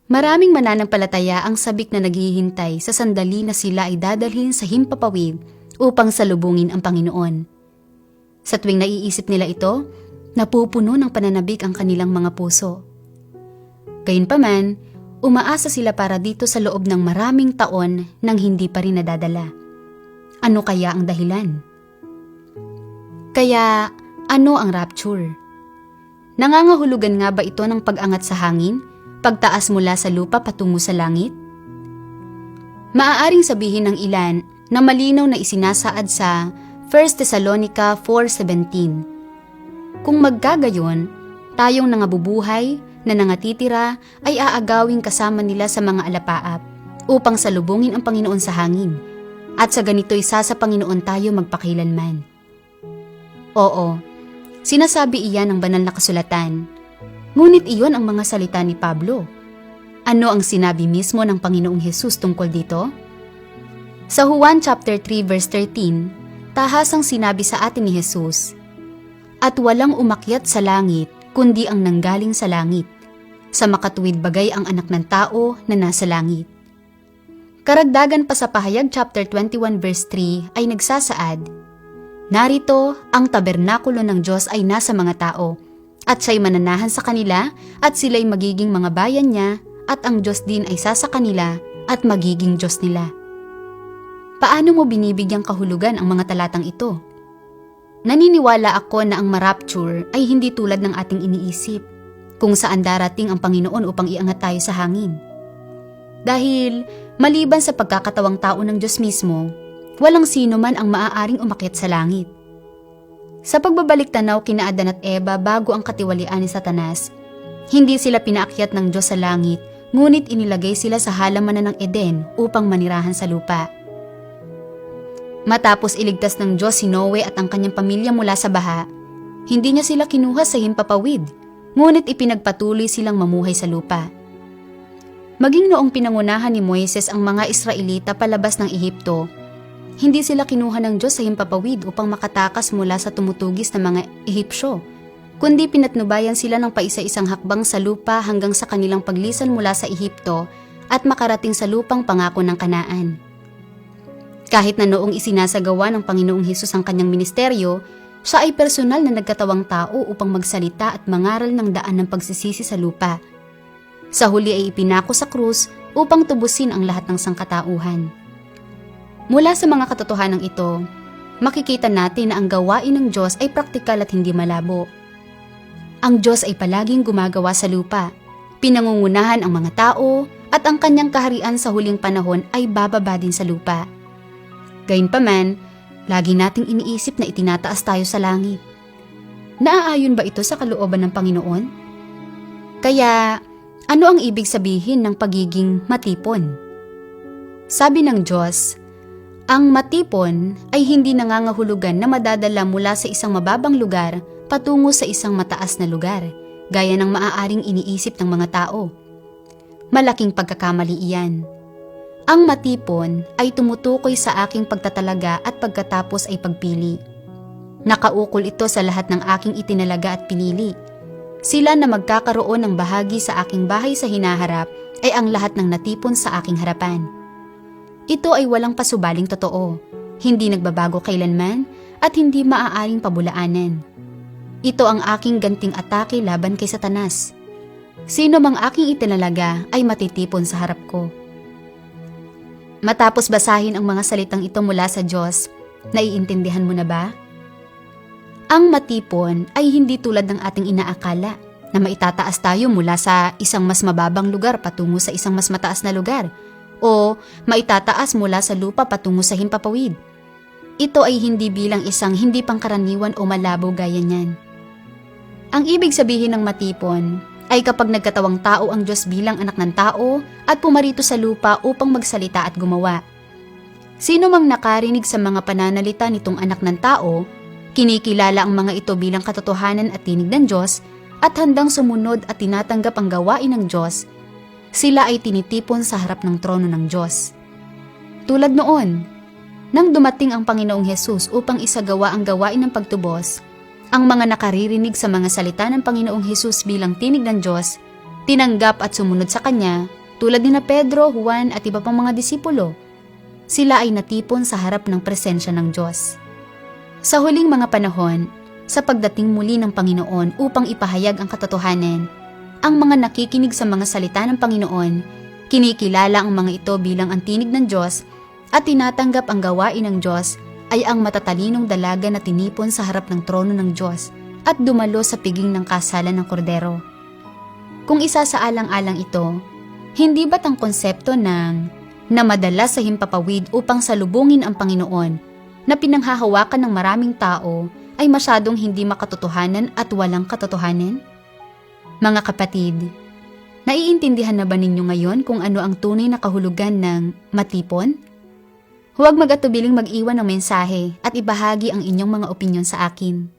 Maraming mananampalataya ang sabik na naghihintay sa sandali na sila ay dadalhin sa himpapawid upang salubungin ang Panginoon. Sa tuwing naiisip nila ito, napupuno ng pananabik ang kanilang mga puso. Gayunpaman, umaasa sila para dito sa loob ng maraming taon nang hindi pa rin nadadala. Ano kaya ang dahilan? Kaya, ano ang rapture? Nangangahulugan nga ba ito ng pag-angat sa hangin, pagtaas mula sa lupa patungo sa langit? Maaaring sabihin ng ilan na malinaw na isinasaad sa 1 Thessalonica 4:17. Kung magkagayon, tayong nangabubuhay na nangatitira ay aagawing kasama nila sa mga alapaap upang salubungin ang Panginoon sa hangin, at sa ganito'y sa Panginoon tayo magpakailanman. Oo, sinasabi iyan ng banal na kasulatan. Ngunit iyon ang mga salita ni Pablo. Ano ang sinabi mismo ng Panginoong Hesus tungkol dito? Sa Juan chapter 3 verse 13, tahasang sinabi sa atin ni Hesus, "At walang umakyat sa langit kundi ang nanggaling sa langit. Sa makatuwid bagay ang anak ng tao na nasa langit." Karagdagan pa sa Pahayag chapter 21 verse 3 ay nagsasaad, "Narito ang tabernakulo ng Diyos ay nasa mga tao, at siya'y mananahan sa kanila, at sila'y magiging mga bayan niya, at ang Diyos din ay sasa kanila, at magiging Diyos nila." Paano mo binibigyang kahulugan ang mga talatang ito? Naniniwala ako na ang marapture ay hindi tulad ng ating iniisip, kung saan darating ang Panginoon upang iangat tayo sa hangin. Dahil, maliban sa pagkakatawang tao ng Diyos mismo, walang sino man ang maaaring umakyat sa langit. Sa pagbabalik tanaw kina Adan at Eva bago ang katiwalian ni Satanas, hindi sila pinaakyat ng Diyos sa langit, ngunit inilagay sila sa halamanan ng Eden upang manirahan sa lupa. Matapos iligtas ng Diyos si Noe at ang kanyang pamilya mula sa baha, hindi niya sila kinuha sa himpapawid, ngunit ipinagpatuloy silang mamuhay sa lupa. Maging noong pinangunahan ni Moises ang mga Israelita palabas ng Ehipto, hindi sila kinuha ng Diyos sa himpapawid upang makatakas mula sa tumutugis na mga Ehipsyo, kundi pinatnubayan sila ng paisa-isang hakbang sa lupa hanggang sa kanilang paglisan mula sa Ehipto at makarating sa lupang pangako ng Kanaan. Kahit na noong isinasagawa ng Panginoong Hesus ang kanyang ministeryo, siya ay personal na nagkatawang tao upang magsalita at mangaral ng daan ng pagsisisi sa lupa. Sa huli ay ipinako sa krus upang tubusin ang lahat ng sangkatauhan. Mula sa mga katotohanan ito, makikita natin na ang gawain ng Diyos ay praktikal at hindi malabo. Ang Diyos ay palaging gumagawa sa lupa, pinangungunahan ang mga tao, at ang kanyang kaharian sa huling panahon ay bababa din sa lupa. Gayunpaman, lagi nating iniisip na itinataas tayo sa langit. Naaayon ba ito sa kalooban ng Panginoon? Kaya, ano ang ibig sabihin ng pagiging matipon? Sabi ng Diyos, ang matipon ay hindi nangangahulugan na madadala mula sa isang mababang lugar patungo sa isang mataas na lugar, gaya ng maaaring iniisip ng mga tao. Malaking pagkakamali iyan. Ang matipon ay tumutukoy sa aking pagtatalaga at pagkatapos ay pagpili. Nakaukol ito sa lahat ng aking itinalaga at pinili. Sila na magkakaroon ng bahagi sa aking bahay sa hinaharap ay ang lahat ng natipon sa aking harapan. Ito ay walang pasubaling totoo, hindi nagbabago kailanman at hindi maaaring pabulaanan. Ito ang aking ganting atake laban kay Satanas. Sino mang aking itinalaga ay matitipon sa harap ko. Matapos basahin ang mga salitang ito mula sa Diyos, naiintindihan mo na ba? Ang matipon ay hindi tulad ng ating inaakala na maitataas tayo mula sa isang mas mababang lugar patungo sa isang mas mataas na lugar o maitataas mula sa lupa patungo sa himpapawid. Ito ay hindi bilang isang hindi pangkaraniwan o malabo gaya niyan. Ang ibig sabihin ng matipon ay kapag nagkatawang tao ang Diyos bilang anak ng tao at pumarito sa lupa upang magsalita at gumawa. Sino mang nakarinig sa mga pananalita nitong anak ng tao, kinikilala ang mga ito bilang katotohanan at tinig ng Diyos at handang sumunod at tinatanggap ang gawain ng Diyos, sila ay tinitipon sa harap ng trono ng Diyos. Tulad noon, nang dumating ang Panginoong Hesus upang isagawa ang gawain ng pagtubos, ang mga nakaririnig sa mga salita ng Panginoong Hesus bilang tinig ng Diyos, tinanggap at sumunod sa kanya tulad ni na Pedro, Juan at iba pang mga disipulo. Sila ay natipon sa harap ng presensya ng Diyos. Sa huling mga panahon, sa pagdating muli ng Panginoon upang ipahayag ang katotohanan, ang mga nakikinig sa mga salita ng Panginoon, kinikilala ang mga ito bilang ang tinig ng Diyos at tinatanggap ang gawain ng Diyos ay ang matatalinong dalaga na tinipon sa harap ng trono ng Diyos at dumalo sa piging ng kasalan ng kordero. Kung isa sa alang-alang ito, hindi ba't ang konsepto ng na madala sa himpapawid upang salubungin ang Panginoon na pinanghahawakan ng maraming tao ay masyadong hindi makatotohanan at walang katotohanan? Mga kapatid, naiintindihan na ba ninyo ngayon kung ano ang tunay na kahulugan ng matipon? Huwag mag-atubiling mag-iwan ng mensahe at ibahagi ang inyong mga opinyon sa akin.